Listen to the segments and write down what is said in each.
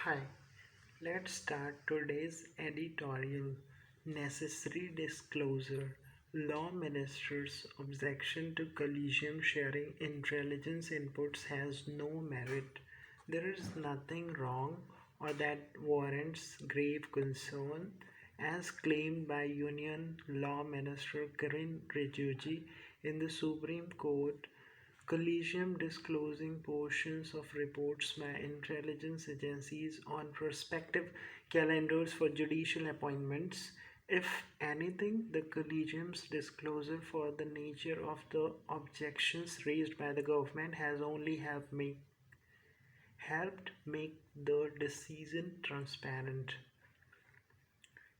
Hi, let's start today's editorial. Necessary disclosure. Law Minister's objection to collegium sharing intelligence inputs has no merit. There is nothing wrong or that warrants grave concern, as claimed by Union Law Minister Kiran Rijiju in the Supreme Court. Collegium disclosing portions of reports by intelligence agencies on prospective calendars for judicial appointments. If anything, the Collegium's disclosure for the nature of the objections raised by the government has only helped make the decision transparent.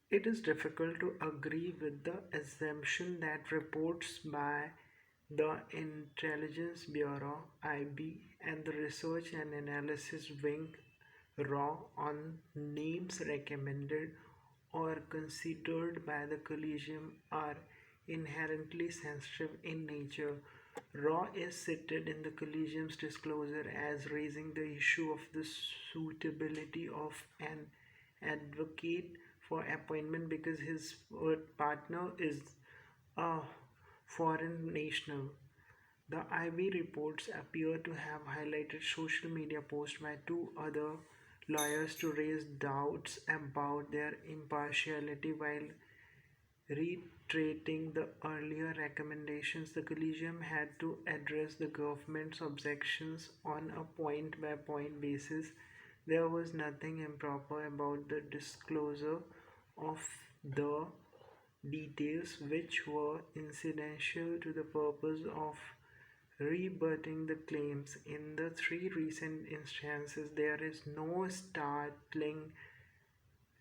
It is difficult to agree with the assumption that reports by the Intelligence Bureau (IB) and the Research and Analysis Wing (RAW) on names recommended or considered by the Collegium are inherently sensitive in nature. RAW is cited in the Collegium's disclosure as raising the issue of the suitability of an advocate for appointment because his partner is a foreign national. The IB reports appear to have highlighted social media posts by two other lawyers to raise doubts about their impartiality while reiterating the earlier recommendations. The Collegium had to address the government's objections on a point by point basis. There was nothing improper about the disclosure of the details which were incidental to the purpose of rebutting the claims. In the three recent instances, there is no startling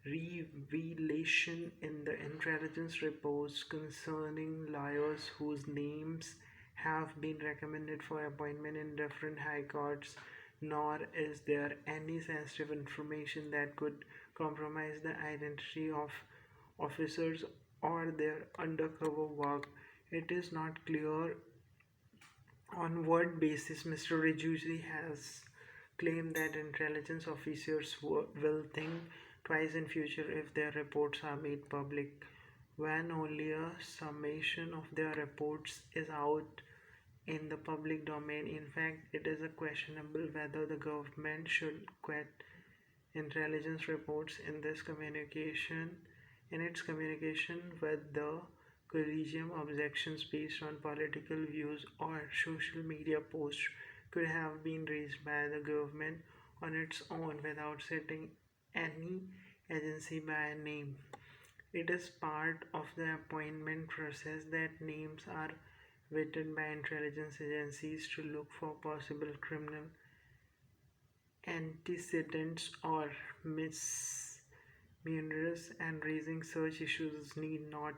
revelation in the intelligence reports concerning lawyers whose names have been recommended for appointment in different high courts, nor is there any sensitive information that could compromise the identity of officers or their undercover work. It is not clear on what basis Mr. Rijiju has claimed that intelligence officers will think twice in future if their reports are made public when only a summation of their reports is out in the public domain. In fact, it is questionable whether the government should quote intelligence reports in its communication with the collegium. Objections based on political views or social media posts could have been raised by the government on its own without citing any agency by name. It is part of the appointment process that names are vetted by intelligence agencies to look for possible criminal antecedents or misdemeanors, and raising such issues need not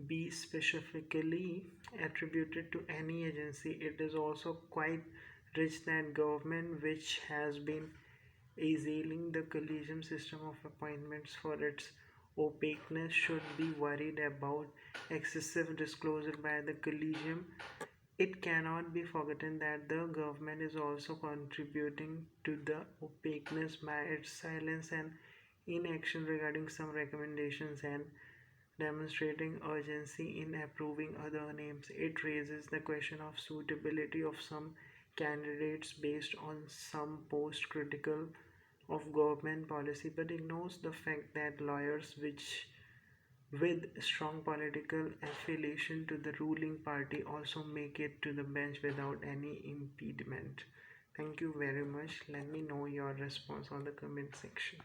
be specifically attributed to any agency. It is also quite rich that government, which has been assailing the collegium system of appointments for its opaqueness, should be worried about excessive disclosure by the collegium. It cannot be forgotten that the government is also contributing to the opaqueness by its silence and inaction regarding some recommendations and demonstrating urgency in approving other names. It raises the question of suitability of some candidates based on some post critical of government policy, but ignores the fact that lawyers with strong political affiliation to the ruling party also make it to the bench without any impediment. Thank you very much. Let me know your response on the comment section.